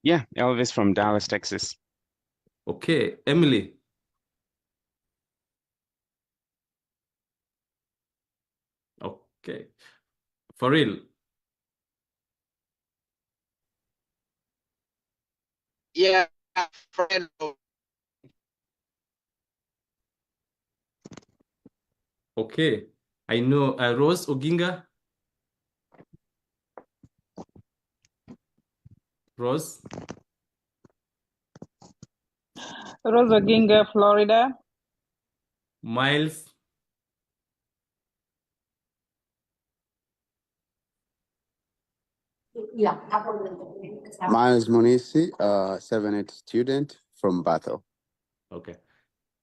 Yeah, Elvis from Dallas, Texas. Okay, Emily. Okay, for real. Yeah, friend. Okay, I know Rose Oginga. Rose. Rosoginga, Florida. Miles. Yeah. Miles Munisi, 7-8 student from Bethel. Okay.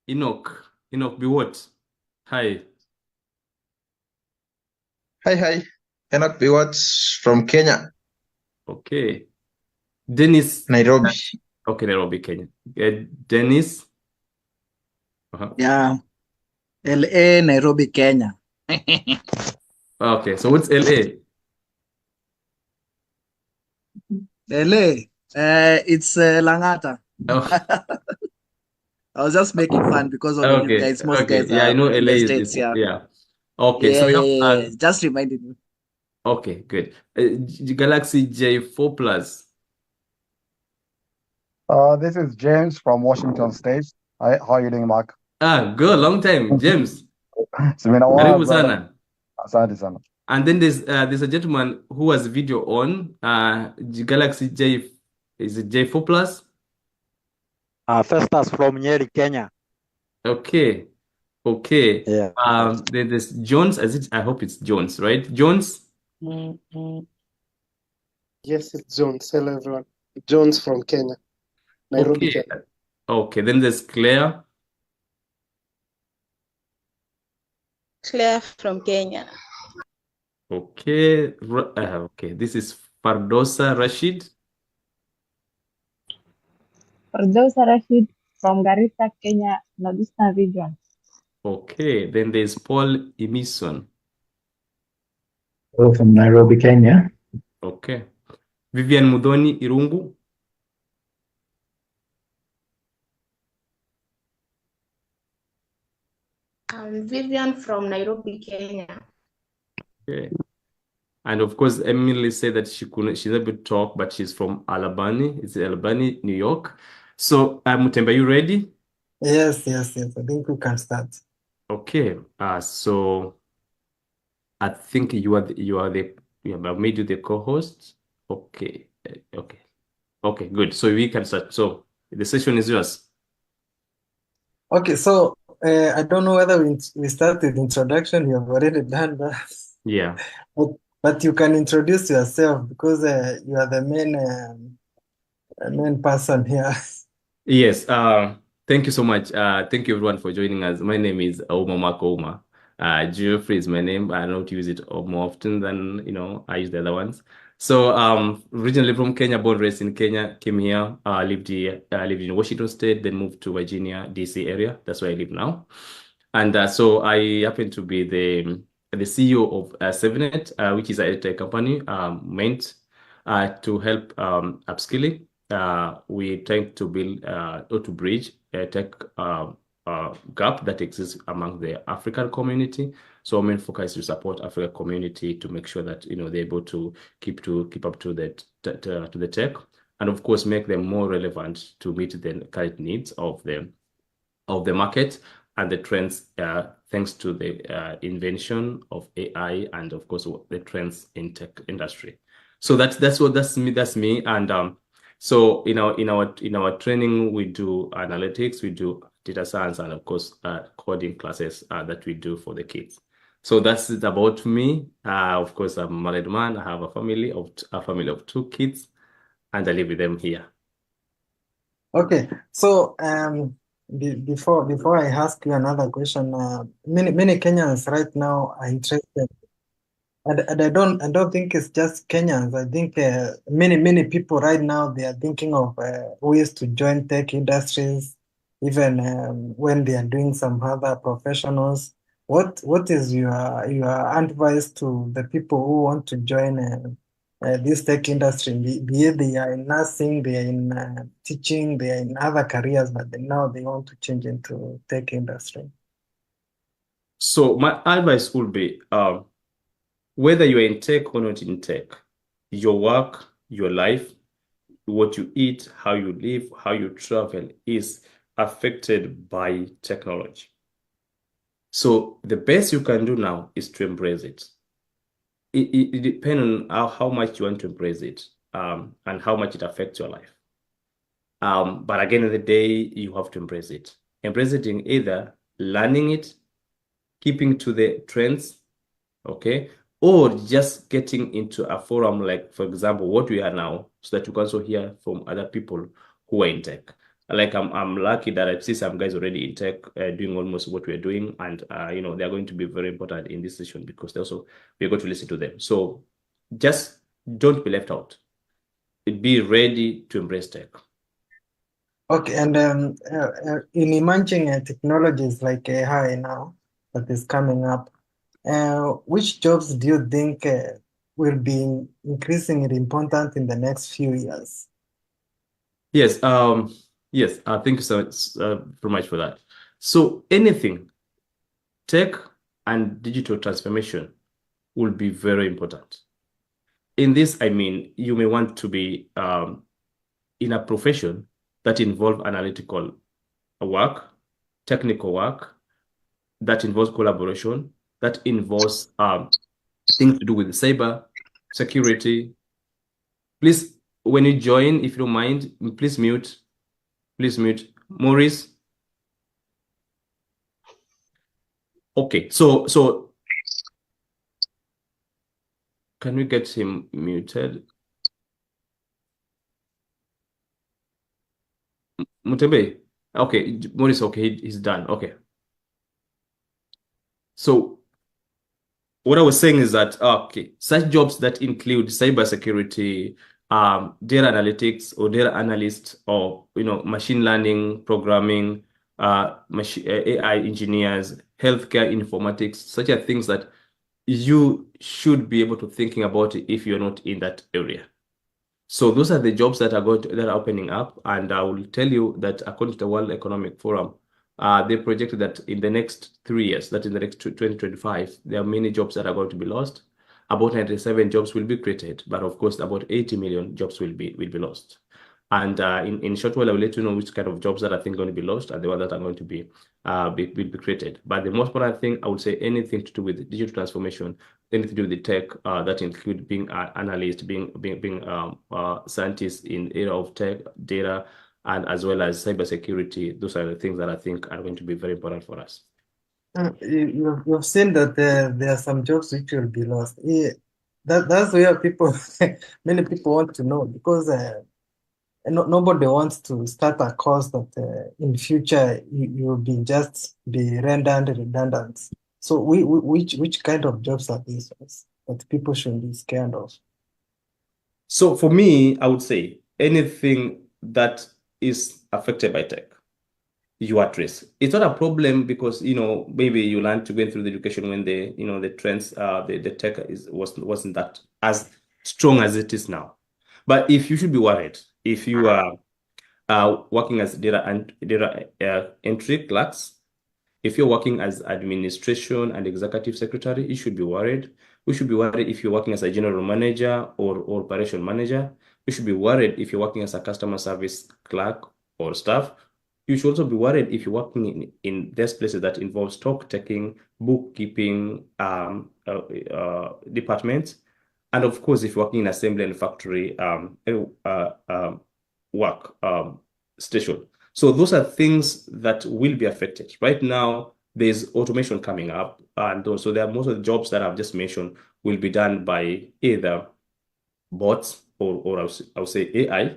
Enoch. Enoch Biwot. Hi. Hi. Enoch Biwats from Kenya, Okay. Dennis. Nairobi. Okay, Nairobi, Kenya. Dennis. Yeah, LA, Nairobi, Kenya. Okay, so what's LA? LA, it's Langata. Oh, I was just making fun because of you okay, guys. Most okay. guys Yeah, I are know in LA the is, States, yeah. yeah. Okay, so now, Just reminded me. okay, good. Galaxy J4 Plus. This is James from Washington State. Hi, how are you doing, Mark? Good, long time, James. It's been a while, Karibu brother. sana. Asante sana. And then there's a gentleman who has video on Galaxy J, is it J4 Plus? Festus from Nyeri, Kenya. Okay, okay. Yeah. Then there's Jones. I hope it's Jones, right? Jones. Yes, it's Jones. Hello, everyone. Jones from Kenya, Nairobi, Okay. Kenya. Okay. Then there's Claire. Claire from Kenya. Okay. Okay. This is Fardosa Rashid. Fardosa Rashid from Garissa, Kenya, Northeastern region. Okay. Then there's Paul Emison. Hello from Nairobi, Kenya. Okay. Vivian Mudhoni Irungu. I'm Vivian from Nairobi, Kenya. Okay. And of course, Emily said that she's able to talk, but she's from Albany. It's Albany, New York. So, Mutembei, you ready? Yes. I think we can start. Okay. So I think you have made you the co-host. Okay. Okay, good. So we can start. So the session is yours. Okay, so I don't know whether we started introduction. You have already done that. Yeah. But you can introduce yourself because you are the main person here. Yes. Thank you so much. Thank you everyone for joining us. My name is Uma Makoma. Geoffrey is my name. I don't use it more often than I use the other ones. So originally from Kenya, born raised in Kenya, came here, lived in Washington State, then moved to Virginia, DC area. That's where I live now. And so I happen to be the CEO of 7net, which is a tech company meant to help upskilling. We're trying to build or to bridge a tech gap that exists among the African community. So our main focus is to support African community to make sure that they're able to keep up to the tech, and of course make them more relevant to meet the current needs of the market and the trends, thanks to the invention of AI and of course the trends in tech industry. So that's me. And so in our training, we do analytics, we do data science, and of course coding classes that we do for the kids. So that's it about me. Of course, I'm a married man. I have a family of 2 kids, and I live with them here. Okay, so before I ask you another question, many Kenyans right now are interested, and I don't think it's just Kenyans. I think many people right now, they are thinking of ways to join tech industries, even when they are doing some other professionals. What is your advice to the people who want to join this tech industry, be it they are in nursing, they are in teaching, they are in other careers, but now they want to change into tech industry? So my advice would be, whether you're in tech or not in tech, your work, your life, what you eat, how you live, how you travel is affected by technology. So the best you can do now is to embrace it. It depends on how much you want to embrace it, and how much it affects your life. But again, of the day, you have to embrace it. Embrace it in either learning it, keeping to the trends, okay, or just getting into a forum like, for example, what we are now, so that you can also hear from other people who are in tech. Like I'm lucky that I see some guys already in tech doing almost what we're doing, and you know, they're going to be very important in this session because they also we're going to listen to them. So just don't be left out. Be ready to embrace tech. Okay, and in emerging technologies like AI now that is coming up, which jobs do you think will be increasingly important in the next few years? Yes, yes, thank you so very much for that. So anything, tech and digital transformation will be very important. In this, I mean, you may want to be in a profession that involve analytical work, technical work, that involves collaboration, that involves things to do with cyber security. Please, when you join, if you don't mind, please mute. Please mute. Maurice. Okay, so can we get him muted? Mutembei. Okay, Maurice, okay, he's done. Okay. So what I was saying is that, okay, such jobs that include cybersecurity, data analytics or data analyst, or, you know, machine learning, programming, AI engineers, healthcare informatics, such are things that you should be able to thinking about it if you're not in that area. So those are the jobs that are that are opening up, and I will tell you that according to the World Economic Forum, they projected that in the next 3 years, that in the next 2025, there are many jobs that are going to be lost. About 97 jobs will be created, but of course, about 80 million jobs will be lost. And in short while, I will let you know which kind of jobs that I think are going to be lost and the ones that are going to be will be created. But the most important thing, I would say, anything to do with digital transformation, anything to do with the tech, that include being an analyst, being scientists in area of tech, data, and as well as cybersecurity. Those are the things that I think are going to be very important for us. You've seen that there are some jobs which will be lost. That's where people, many people want to know, because nobody wants to start a course that in future you will be rendered redundant. So which kind of jobs are these ones that people should be scared of? So for me, I would say anything that is affected by tech, you are at risk. It's not a problem because, you know, maybe you learn to go through the education when the, you know, the trends, the tech wasn't that as strong as it is now. But if you should be worried, if you are working as data entry clerks, if you're working as administration and executive secretary, you should be worried. We should be worried if you're working as a general manager or operation manager. You should be worried if you're working as a customer service clerk or staff. You should also be worried if you're working in those places that involve stock taking, bookkeeping departments. And of course, if you're working in assembly and factory work station. So those are things that will be affected. Right now, there's automation coming up. And also there are most of the jobs that I've just mentioned will be done by either bots or I would say AI,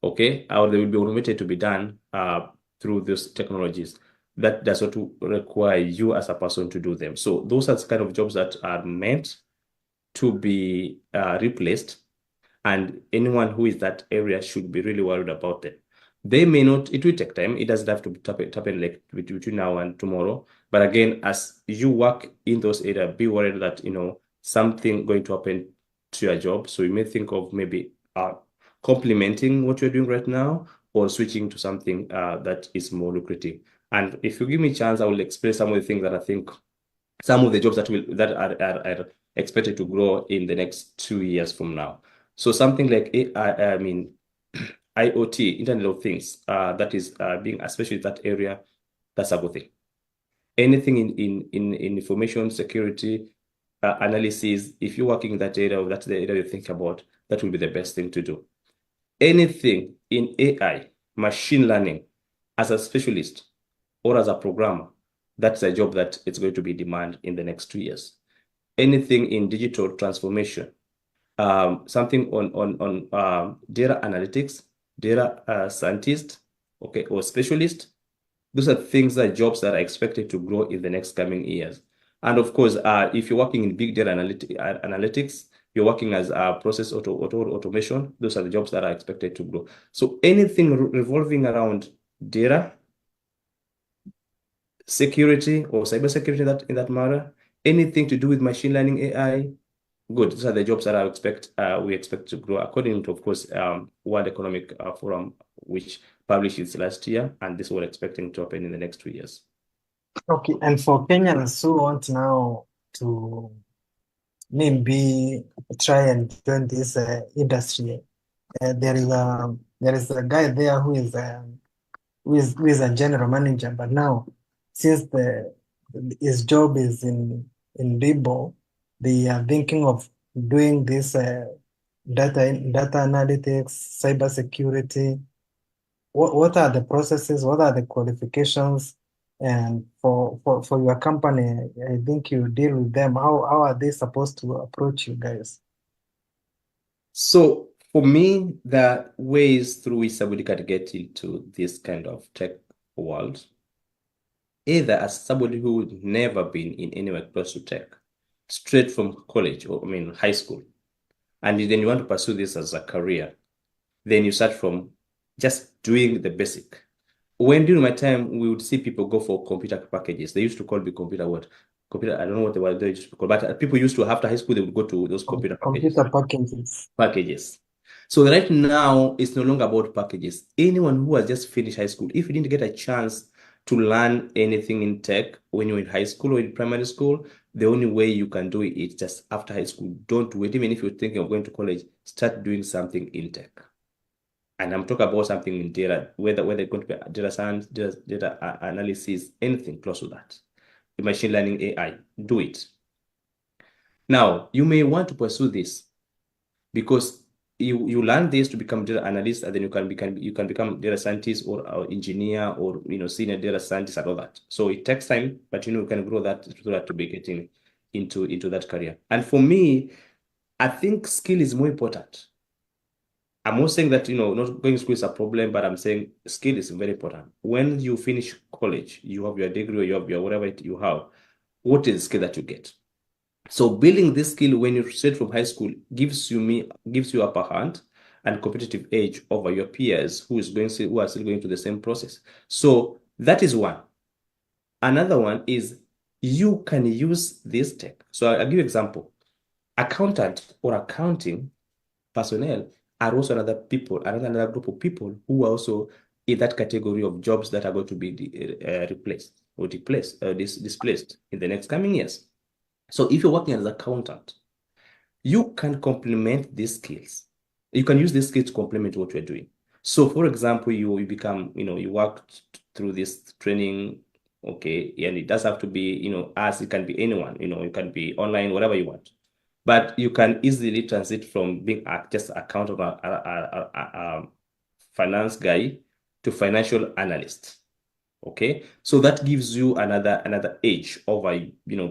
okay? Or they will be automated to be done through those technologies. That does not require you as a person to do them. So those are the kind of jobs that are meant to be replaced. And anyone who is that area should be really worried about it. They may not, it will take time. It doesn't have to happen like between now and tomorrow. But again, as you work in those areas, be worried that, you know, something going to happen to your job. So you may think of maybe complementing what you're doing right now or switching to something that is more lucrative. And if you give me a chance, I will explain some of the things that I think, some of the jobs that are expected to grow in the next 2 years from now. So something like AI, I mean, IoT, Internet of Things, that is being, especially that area, that's a good thing. Anything in information security analysis, if you're working in that area, or that's the area you think about, that will be the best thing to do. Anything in AI, machine learning, as a specialist or as a programmer, that's a job that it's going to be demand in the next 2 years. Anything in digital transformation, something on data analytics, data scientist, okay, or specialist. Those are things that jobs that are expected to grow in the next coming years. And of course, if you're working in big data analytics, you're working as a process automation, those are the jobs that are expected to grow. So anything revolving around data, security or cybersecurity in that matter, anything to do with machine learning, AI, good. These are the jobs that we expect to grow according to, of course, World Economic Forum, which published its last year, and this we're expecting to happen in the next 2 years. Okay, and for Kenyans who want now to maybe try and join this industry, there is a guy there who is a general manager, but now since his job is in Bibo, they are thinking of doing this data analytics, cybersecurity. What are the processes? What are the qualifications? And for your company, I think you deal with them. How are they supposed to approach you guys? So for me, the ways through which somebody can get into this kind of tech world, either as somebody who would never been in anywhere close to tech, straight from college or high school, and then you want to pursue this as a career, then you start from just doing the basic. When during my time, we would see people go for computer packages. They used to call the computer what? Computer, I don't know what they used to call, but people used to, after high school, they would go to those computer packages. So right now, it's no longer about packages. Anyone who has just finished high school, if you didn't get a chance to learn anything in tech when you're in high school or in primary school, the only way you can do it is just after high school. Don't wait. Even if you're thinking of going to college, start doing something in tech. And I'm talking about something in data, whether it's going to be data science, data analysis, anything close to that. The machine learning, AI, do it. Now, you may want to pursue this because you learn this to become data analyst, and then you can become data scientist or engineer or senior data scientist and all that. So it takes time, but you can grow that to be getting into that career. And for me, I think skill is more important. I'm not saying that not going to school is a problem, but I'm saying skill is very important. When you finish college, you have your degree or you have your whatever you have, what is the skill that you get? So building this skill when you're straight from high school gives you upper hand and competitive edge over your peers who are still going through the same process. So that is one. Another one is you can use this tech. So I'll give you an example. Accountant or accounting personnel are also another group of people who are also in that category of jobs that are going to be replaced or displaced in the next coming years. So if you're working as an accountant, you can complement these skills. You can use these skills to complement what you're doing. So for example, you become, you work through this training, okay, and it does have to be, us, it can be anyone, it can be online, whatever you want. But you can easily transit from being just accountant or finance guy to financial analyst. Okay, so that gives you another edge over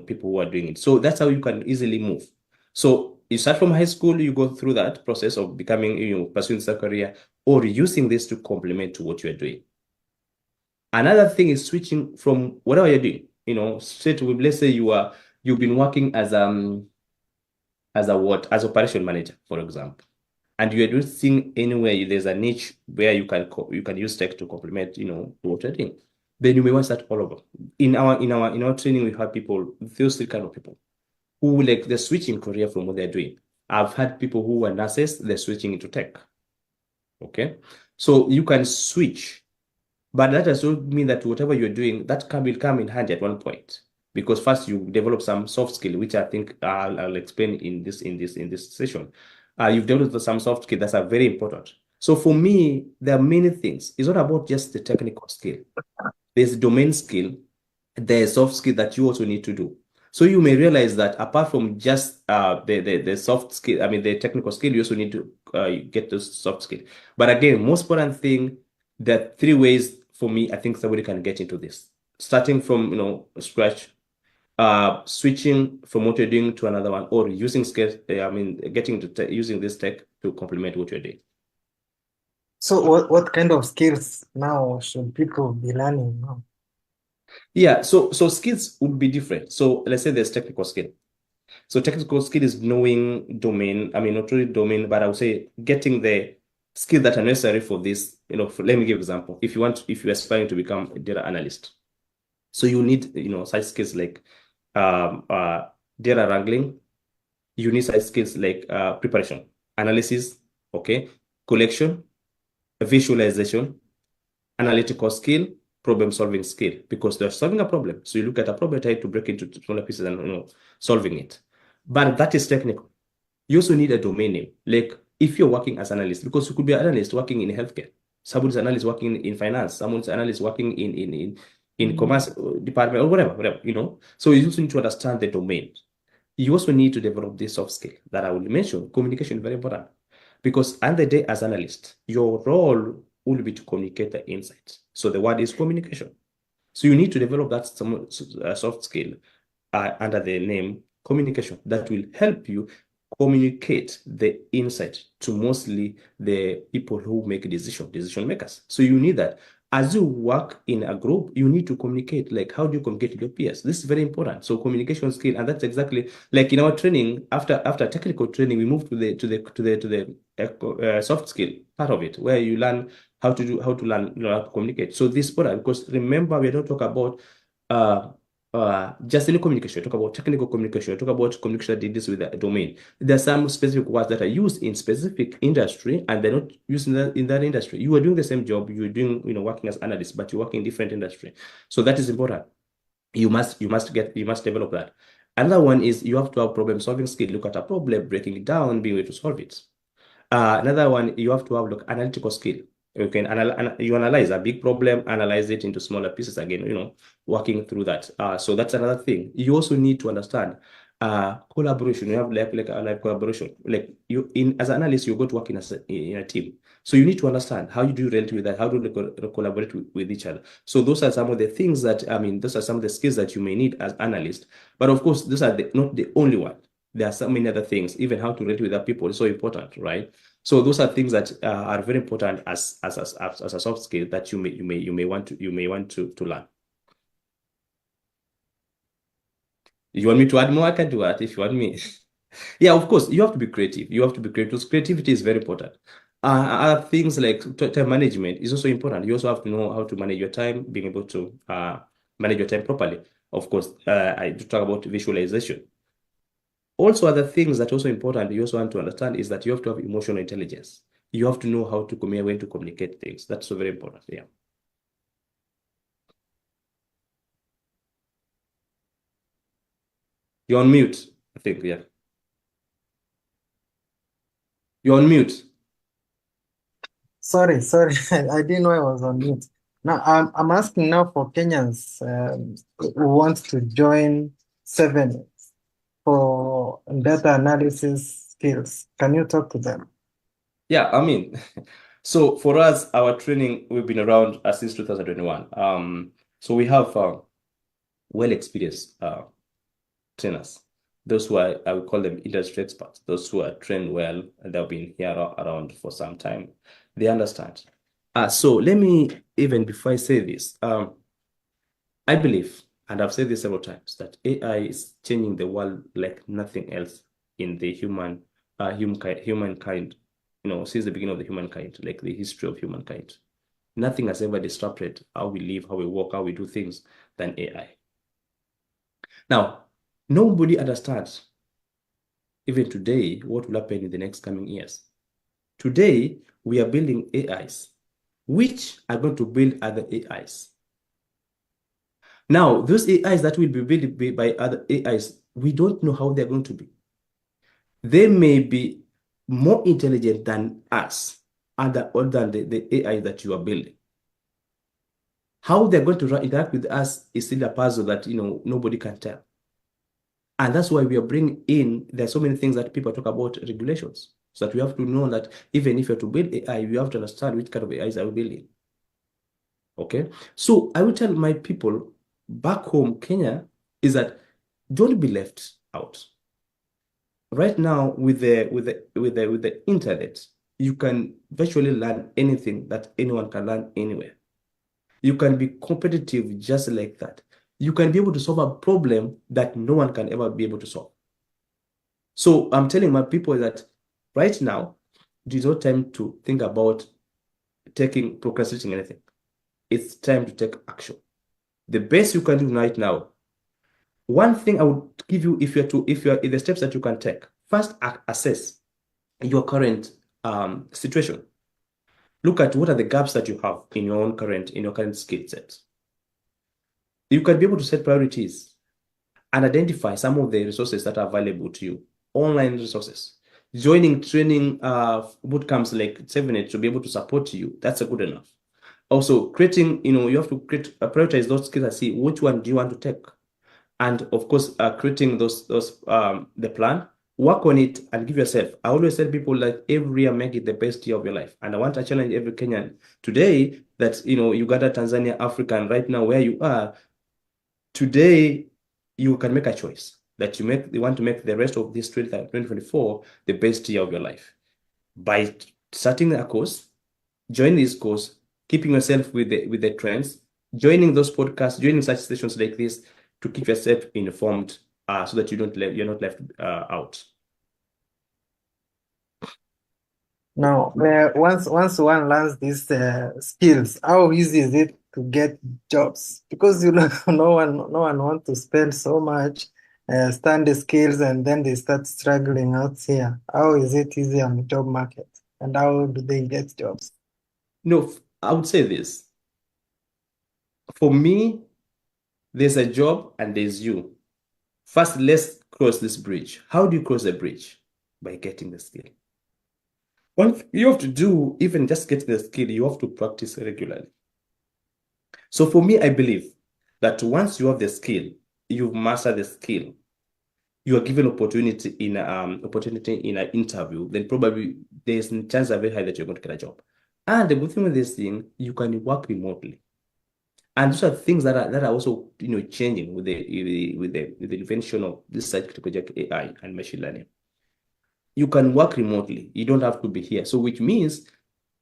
people who are doing it. So that's how you can easily move. So you start from high school, you go through that process of becoming, pursuing a career or using this to complement to what you are doing. Another thing is switching from whatever you're doing, straight with, let's say you've been working as operation manager, for example, and you are doing thing anywhere there's a niche where you can use tech to complement, what you're doing. Then you may want to start all over. In our training, we have people, those three kind of people who like they're switching career from what they're doing. I've had people who were nurses, they're switching into tech. Okay, so you can switch, but that does not mean that whatever you're doing, that will come in handy at one point. Because first you develop some soft skill, which I think I'll explain in this session. You've developed some soft skill that are very important. So for me, there are many things. It's not about just the technical skill. There's domain skill, there's soft skill that you also need to do. So you may realize that apart from just the soft skill, I mean the technical skill, you also need to get those soft skill. But again, most important thing, there are 3 ways for me, I think somebody can get into this. Starting from scratch, switching from what you're doing to another one, or using skills, getting to using this tech to complement what you're doing. So what kind of skills now should people be learning now? Yeah, so skills would be different. So let's say there's technical skill. So technical skill is knowing domain. I mean, not really domain, but I would say getting the skills that are necessary for this. Let me give an example. If you're aspiring to become a data analyst, so you need such skills like data wrangling. You need such skills like preparation, analysis, okay, collection, visualization, analytical skill, problem-solving skill, because they're solving a problem. So you look at a problem, try to break it into smaller pieces and solving it. But that is technical. You also need a domain name. Like if you're working as an analyst, because you could be an analyst working in healthcare, someone's an analyst working in finance, someone's an analyst working in commerce department or whatever. So you also need to understand the domain. You also need to develop this soft skill that I will mention. Communication is very important, because at the day as an analyst, your role will be to communicate the insights. So the word is communication. So you need to develop that soft skill under the name communication that will help you communicate the insight to mostly the people who make decision makers. So you need that. As you work in a group, you need to communicate. Like, how do you communicate with your peers? This is very important. So communication skill, and that's exactly like in our training. After technical training, we move to the soft skill part of it, where you learn how to learn how to communicate. So this product, because remember, we don't talk about just any communication. Talk about technical communication. Talk about communication that deals with a domain. There are some specific words that are used in specific industry, and they're not used in that industry. You are doing the same job. You're doing working as analyst, but you work in different industry. So that is important. You must develop that. Another one is you have to have problem solving skill. Look at a problem, breaking it down, being able to solve it. Another one, you have to have analytical skill. You can you analyze a big problem, analyze it into smaller pieces again, working through that. So that's another thing. You also need to understand collaboration. You have like collaboration. Like as an analyst, you go to work in a team. So you need to understand how you do relate with that, how do you collaborate with each other. So those are some of the things that, those are some of the skills that you may need as analyst. But of course, those are not the only one. There are so many other things. Even how to relate with other people is so important, right? So those are things that are very important as a soft skill that you may want to learn. You want me to add more? I can do that if you want me. Yeah, of course, you have to be creative. You have to be creative. Creativity is very important. Other things like time management is also important. You also have to know how to manage your time, being able to manage your time properly. Of course, I do talk about visualization. Also, other things that are also important, you also want to understand is that you have to have emotional intelligence. You have to know how to when to communicate things. That's so very important. Yeah. You're on mute, I think. Yeah. You're on mute. Sorry, I didn't know I was on mute. Now I'm asking now for Kenyans who want to join 7 for data analysis skills. Can you talk to them? Yeah, so for us, our training, we've been around since 2021. So we have well-experienced trainers. Those who are, I would call them industry experts, those who are trained well, and they've been here around for some time. They understand. So let me, even before I say this, I believe, and I've said this several times, that AI is changing the world like nothing else in the humankind, since the beginning of the humankind, like the history of humankind. Nothing has ever disrupted how we live, how we work, how we do things than AI. Now, nobody understands. even today, what will happen in the next coming years. Today, we are building AIs, which are going to build other AIs. Now, those AIs that will be built by other AIs, we don't know how they're going to be. They may be more intelligent than us, other than the AI that you are building. How they're going to interact with us is still a puzzle that nobody can tell. And that's why we are bringing in, there's so many things that people talk about regulations. So that we have to know that even if you're to build AI, you have to understand which kind of AIs are we building. Okay? So I will tell my people back home, Kenya, is that don't be left out. Right now, with the internet, you can virtually learn anything that anyone can learn anywhere. You can be competitive just like that. You can be able to solve a problem that no one can ever be able to solve. So I'm telling my people that right now, there's no time to think about procrastinating anything. It's time to take action. The best you can do right now, one thing I would give you if you're in the steps that you can take, first assess your current situation. Look at what are the gaps that you have in your current skill set. You can be able to set priorities and identify some of the resources that are available to you, online resources. Joining training boot camps like 7-8 to be able to support you, that's a good enough. Also, creating, you have to prioritize those skills and see which one do you want to take. And of course, creating the plan, work on it and give yourself. I always tell people that every year make it the best year of your life. And I want to challenge every Kenyan today that, Uganda, Tanzania, Africa, and right now where you are, today you can make a choice that you want to make the rest of this 2024 the best year of your life. By starting a course, join this course, keeping yourself with the trends, joining those podcasts, joining such sessions like this to keep yourself informed so that you're not left out. Now, once one learns these skills, how easy is it to get jobs? Because no one wants to spend so much study the skills and then they start struggling out here. How is it easy on the job market, and how do they get jobs? No, I would say this. For me, there's a job and there's you. First, let's cross this bridge. How do you cross the bridge? By getting the skill. What you have to do, even just getting the skill, you have to practice regularly. So for me, I believe that once you have the skill, you've mastered the skill, you are given opportunity in an interview, then probably there's a chance very high that you're going to get a job. And the good thing with this thing, you can work remotely. And those are things that are also changing with the invention of this psychological AI and machine learning. You can work remotely. You don't have to be here. So which means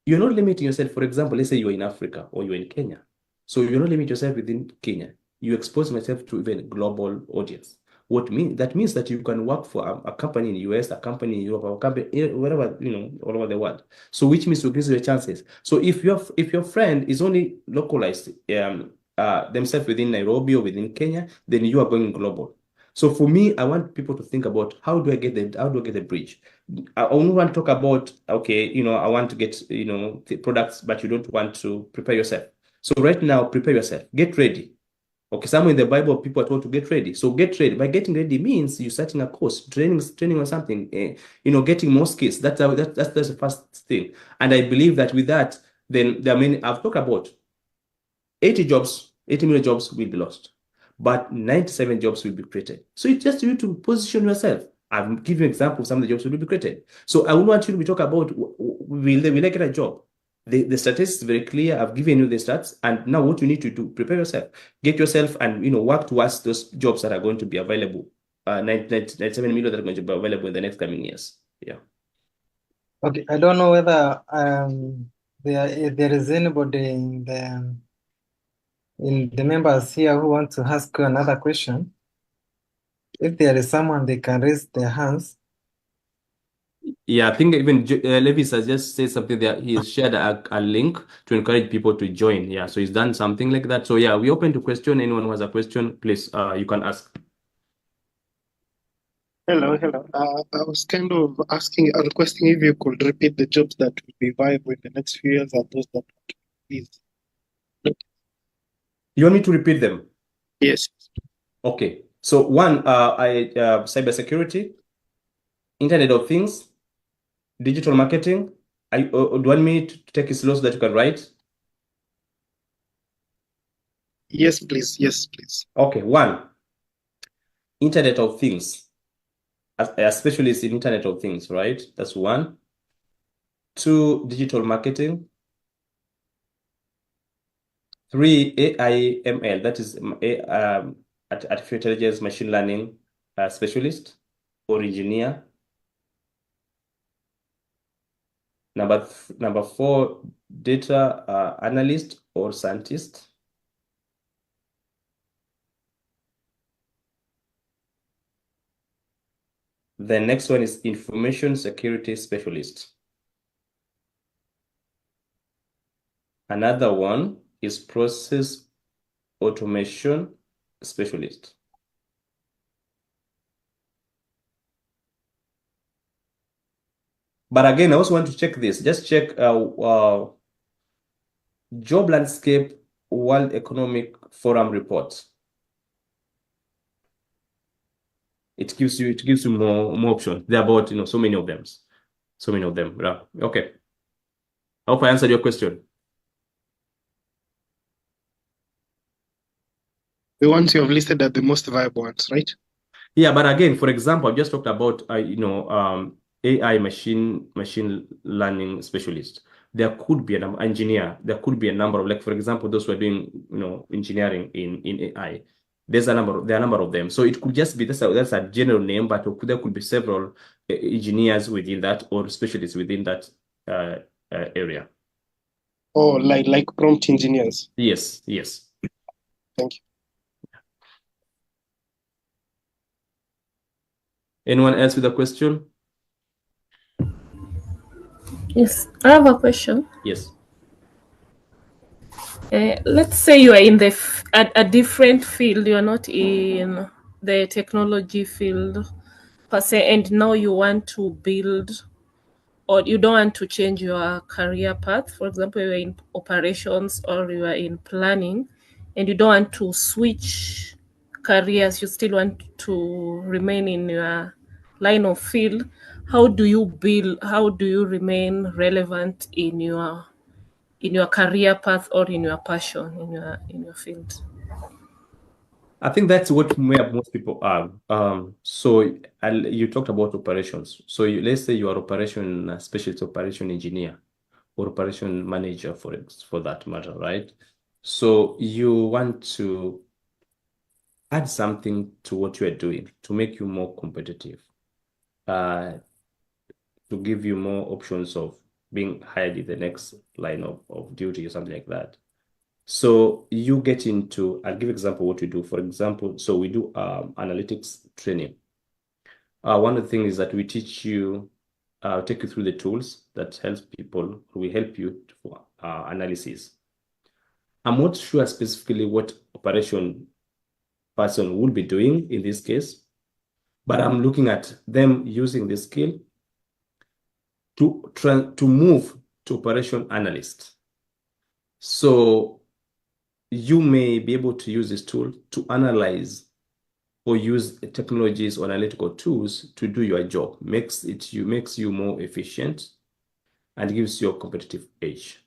you're not limiting yourself. For example, let's say you're in Africa or you're in Kenya. So you're not limiting yourself within Kenya. You expose yourself to even a global audience. That means that you can work for a company in the US, a company in Europe, a company wherever, all over the world. So which means to increase your chances. So if your friend is only localized themselves within Nairobi or within Kenya, then you are going global. So for me, I want people to think about how do I get the bridge? I only want to talk about, okay, I want to get, the products, but you don't want to prepare yourself. So right now, prepare yourself, get ready. Okay, somewhere in the Bible, people are told to get ready. So get ready. By getting ready means you're starting a course, training on something, getting more skills. That's the first thing. And I believe that with that, then there are many, I've talked about 80 million jobs will be lost, but 97 jobs will be created. So it's just you to position yourself. I'm giving you an example of some of the jobs will be created. So I would want you to talk about, will I get a job? The statistics is very clear. I've given you the stats, and now what you need to do, prepare yourself, get yourself, and work towards those jobs that are going to be available. 97 million that are going to be available in the next coming years. Yeah. Okay, I don't know whether there is anybody in the members here who want to ask you another question. If there is someone, they can raise their hands. Yeah, I think even Levis has just said something there. He's shared a link to encourage people to join. Yeah, so he's done something like that. So yeah, we're open to question. Anyone who has a question, please, you can ask. Hello. I was kind of requesting if you could repeat the jobs that will be viable in the next few years and those that won't, please. You want me to repeat them? Yes. Okay. So one, cybersecurity, Internet of Things, digital marketing. Do you want me to take it slow so that you can write? Yes, please. Yes, please. Okay. One, Internet of Things. A specialist in Internet of Things, right? That's one. Two, digital marketing. Three, AI ML. That is artificial intelligence, machine learning specialist or engineer. Number four, data analyst or scientist. The next one is information security specialist. Another one is process automation specialist. But again, I also want to check this. Just check job landscape World Economic Forum report. It gives you more options. There are about so many of them. Yeah. Okay. I hope I answered your question. The ones you have listed are the most viable ones, right? Yeah, but again, for example, I just talked about AI machine learning specialist. There could be an engineer. There could be a number of, like, for example, those who are doing engineering in AI. There are a number of them. So it could just be that's a general name, but there could be several engineers within that or specialists within that area. Oh, like prompt engineers. Yes. Thank you. Anyone else with a question? Yes, I have a question. Yes. Let's say you are in a different field. You are not in the technology field per se, and now you want to build, or you don't want to change your career path. For example, you are in operations or you are in planning, and you don't want to switch careers. You still want to remain in your line of field. How do you remain relevant in your career path or in your passion in your field? I think that's where most people are. So you talked about operations. So let's say you are specialist operation engineer or operation manager for that matter, right? So you want to add something to what you are doing to make you more competitive, to give you more options of being hired in the next line of duty or something like that. So you get into, I'll give example what we do. For example, so we do analytics training. One of the things is that we teach you, take you through the tools that help people, we help you for analysis. I'm not sure specifically what operation person will be doing in this case, but I'm looking at them using this skill to move to operation analyst. So you may be able to use this tool to analyze or use technologies or analytical tools to do your job. Makes you more efficient and gives you a competitive edge.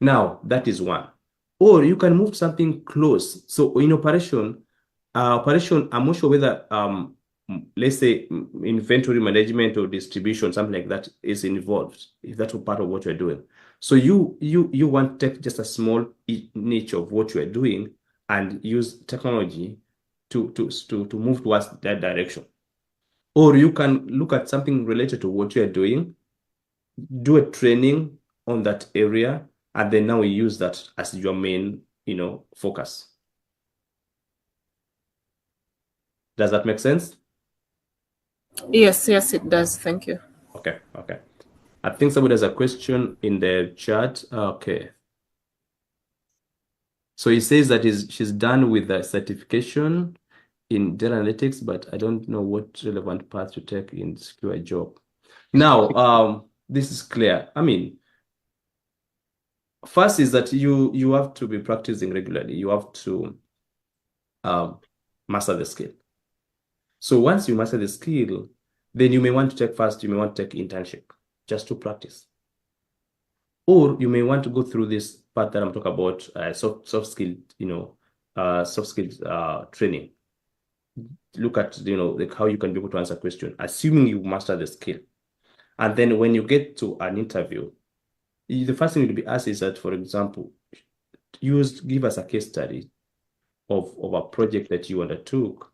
Now, that is one. Or you can move something close. So in operation, I'm not sure whether let's say inventory management or distribution, something like that is involved, if that's part of what you're doing. So you want to take just a small niche of what you are doing and use technology to move towards that direction. Or you can look at something related to what you are doing, do a training on that area, and then now use that as your main, focus. Does that make sense? Yes, it does. Thank you. Okay. I think somebody has a question in the chat. Okay. So he says that she's done with the certification in data analytics, but I don't know what relevant path to take in secure a job. Now, this is clear. I mean, first is that you have to be practicing regularly. You have to master the skill. So once you master the skill, then you may want to take internship just to practice. Or you may want to go through this part that I'm talking about, soft skill, soft skills training. Look at, like how you can be able to answer a question, assuming you master the skill. And then when you get to an interview, the first thing you'll be asked is that, for example, give us a case study of a project that you undertook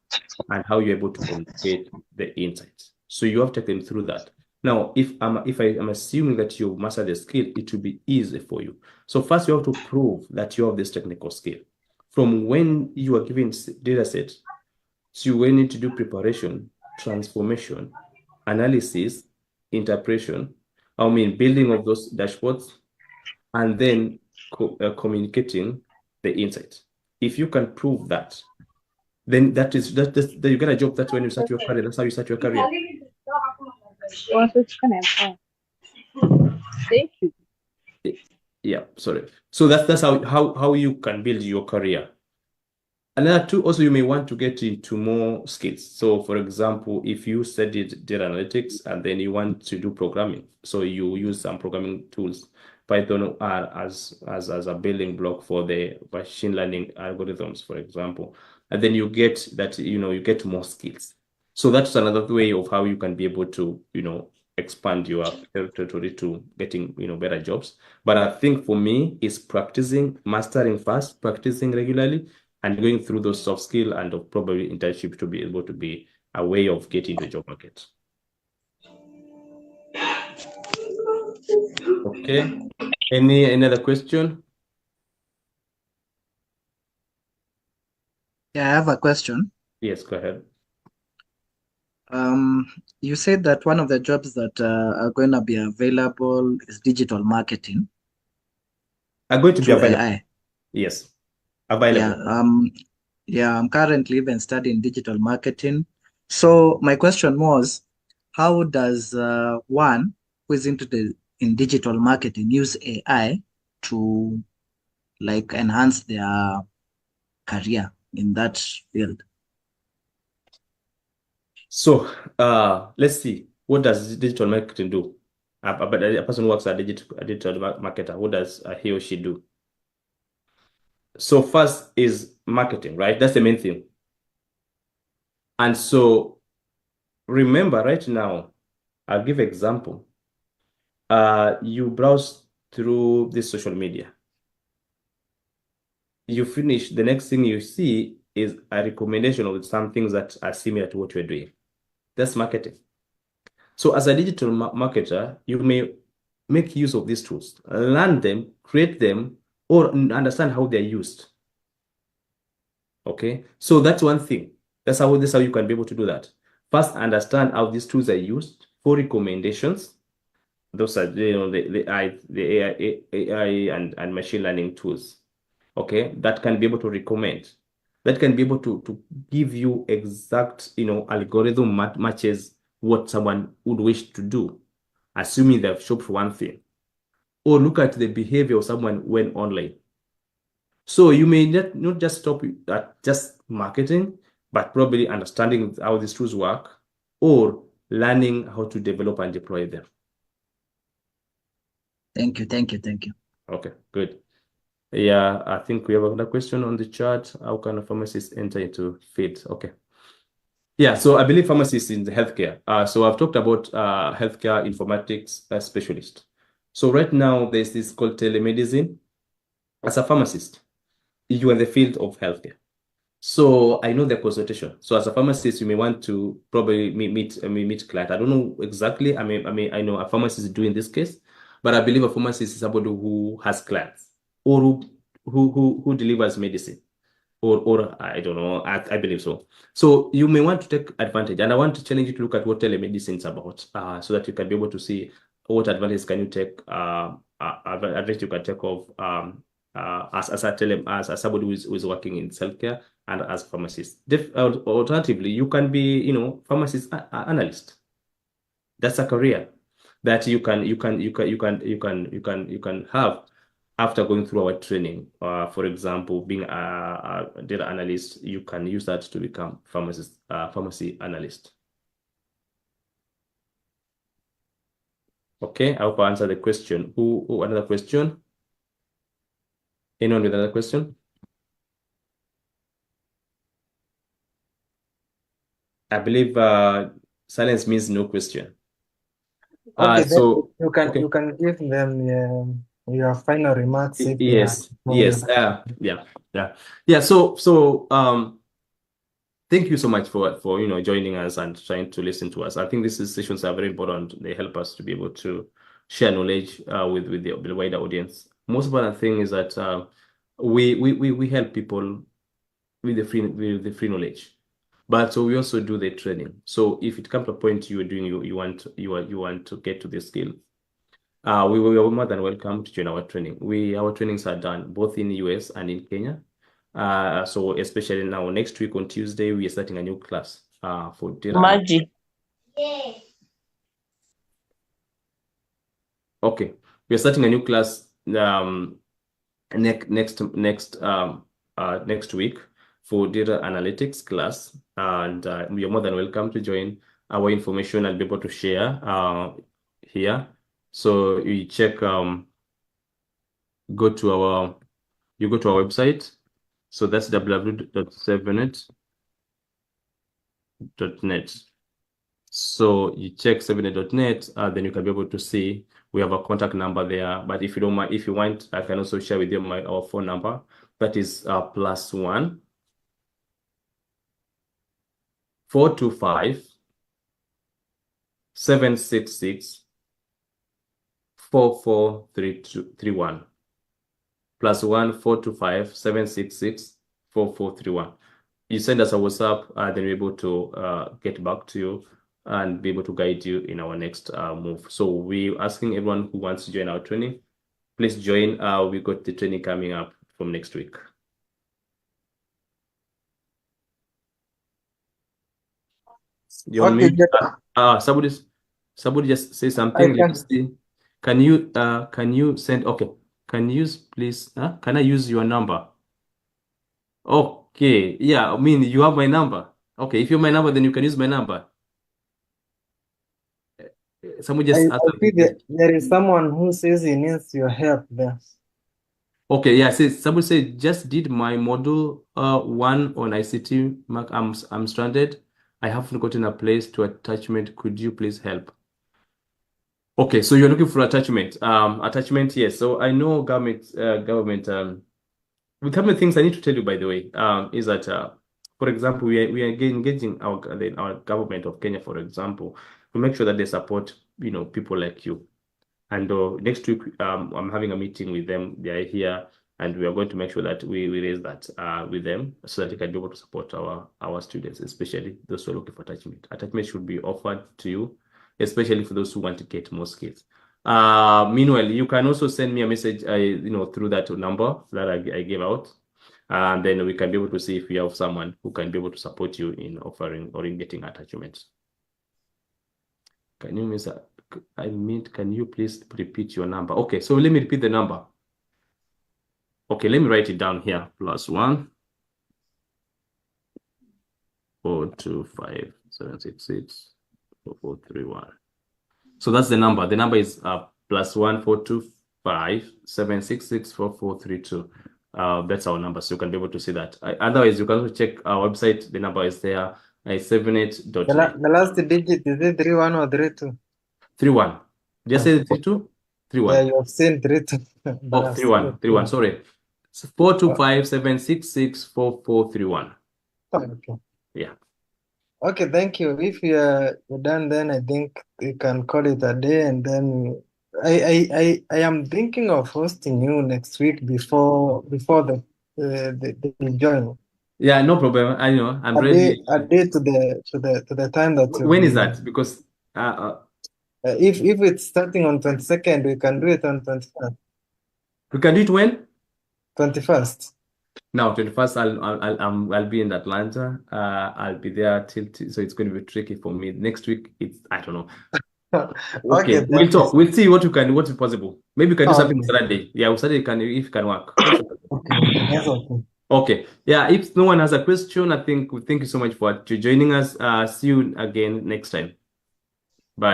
and how you're able to communicate the insights. So you have to take them through that. Now, if I'm assuming that you master the skill, it will be easy for you. So first, you have to prove that you have this technical skill. From when you are given data sets, so you will need to do preparation, transformation, analysis, interpretation, building of those dashboards, and then communicating the insights. If you can prove that, then then you get a job. That's when you start your career. That's how you start your career. Thank you. Yeah, sorry. So that's how you can build your career. Another two, also you may want to get into more skills. So for example, if you studied data analytics and then you want to do programming, so you use some programming tools, Python as a building block for the machine learning algorithms, for example, and then you get that, you get more skills. So that's another way of how you can be able to, expand your territory to getting, better jobs. But I think for me, it's practicing, mastering fast, practicing regularly, and going through those soft skills and probably internship to be able to be a way of getting the job market. Okay. Any other question? Yeah, I have a question. Yes, go ahead. You said that one of the jobs that are going to be available is digital marketing. Are going to be available? AI. Yes, available. Yeah, I'm currently even studying digital marketing. So my question was, how does one who is in digital marketing use AI to enhance their career in that field? So let's see, what does digital marketing do? A person who works as a digital marketer, what does he or she do? So first is marketing, right? That's the main thing. And so remember right now, I'll give an example. You browse through this social media. You finish, the next thing you see is a recommendation of some things that are similar to what you're doing. That's marketing. So as a digital marketer, you may make use of these tools, learn them, create them, or understand how they're used. Okay, so that's one thing. That's how you can be able to do that. First, understand how these tools are used for recommendations. Those are the AI and machine learning tools. Okay, that can be able to recommend. That can be able to give you exact algorithm matches what someone would wish to do, assuming they've shopped for one thing. Or look at the behavior of someone when online. So you may not just stop at just marketing, but probably understanding how these tools work or learning how to develop and deploy them. Thank you. Okay, good. Yeah, I think we have another question on the chat. How can a pharmacist enter into field? Okay. Yeah, so I believe pharmacists in the healthcare. So I've talked about healthcare informatics specialist. So right now there's this called telemedicine. As a pharmacist, you are in the field of healthcare. So I know the consultation. So as a pharmacist, you may want to probably meet client. I don't know exactly. I know a pharmacist is doing this case, but I believe a pharmacist is somebody who has clients or who delivers medicine. Or I don't know, I believe so. So you may want to take advantage, and I want to challenge you to look at what telemedicine is about, so that you can be able to see what advantage can you take, advantage you can take of as somebody who is working in healthcare and as pharmacist. Alternatively, you can be, you know, pharmacist analyst. That's a career that you can have after going through our training. For example, being a data analyst, you can use that to become pharmacy analyst. Okay, I hope I answered the question. Who another question? Anyone with another question? I believe silence means no question. Okay, then So you can okay. you can give them your final remarks if you Yes, have yes, yeah. So thank you so much for you know joining us and trying to listen to us. I think these sessions are very important. They help us to be able to share knowledge with the wider audience. Most important thing is that we help people with the free knowledge. But so we also do the training. So if it comes to a point you are doing you want to get to the skill, we are more than welcome to join our training. Our trainings are done both in the US and in Kenya. So especially now next week on Tuesday we are starting a new class for data. Magic. Okay, we are starting a new class next week for data analytics class, and you are more than welcome to join. Our information and be able to share here. So you check go to our website. So that's www.7net.net. So you check 7net.net, then you can be able to see we have a contact number there. But if you don't mind, if you want, I can also share with you our phone number. That is +1 425 766 4431. +1 425 766 4431. You send us a WhatsApp, then we're able to get back to you and be able to guide you in our next move. So we're asking everyone who wants to join our training, please join. We got the training coming up from next week. You're on mute. Somebody just say something. Let me see. Can you send? Okay. Can you use please? Can I use your number? Okay. Yeah. I mean, you have my number. Okay. If you have my number, then you can use my number. Someone just I see there is someone who says he needs your help there. Okay, yeah. Someone said just did my module 1 on ICT. Mark, I'm stranded. I haven't gotten a place to attachment. Could you please help? Okay, so you're looking for attachment. Attachment, yes. So I know government. With how many things I need to tell you, by the way, is that for example, we are engaging our government of Kenya, for example, to make sure that they support people like you. And next week, I'm having a meeting with them. They are here, and we are going to make sure that we raise that with them so that they can be able to support our students, especially those who are looking for attachment. Attachment should be offered to you, especially for those who want to get more skills. Meanwhile, you can also send me a message, through that number that I gave out, and then we can be able to see if we have someone who can be able to support you in offering or in getting attachments. Can you miss that? Can you please repeat your number? Okay, so let me repeat the number. Okay, let me write it down here. +1 425 766 4431. So that's the number. The number is +1 425 766 4432. That's our number, so you can be able to see that. Otherwise, you can also check our website. The number is there. 78.net. The last digit, is it 31 or 32? 31. Just say 32? 31. Yeah, you have seen 32. Oh, 31. 31, sorry. 425 766 4431. Okay. Yeah. Okay, thank you. If you're done, then I think we can call it a day. And then I am thinking of hosting you next week before the join. Yeah, no problem. I know. I'm A ready. day to the time that When is that? Because if it's starting on 22nd, we can do it on 21st. We can do it when? 21st. Now, 21st, I'll be in Atlanta. I'll be there so it's going to be tricky for me. Next week, I don't know. Okay, Okay, we'll talk. We'll see what's possible. Maybe we can do something okay. Saturday. Yeah, Saturday if it can work. Okay, that's okay. Okay. Yeah, if no one has a question, I think thank you so much for joining us. See you again next time. Bye.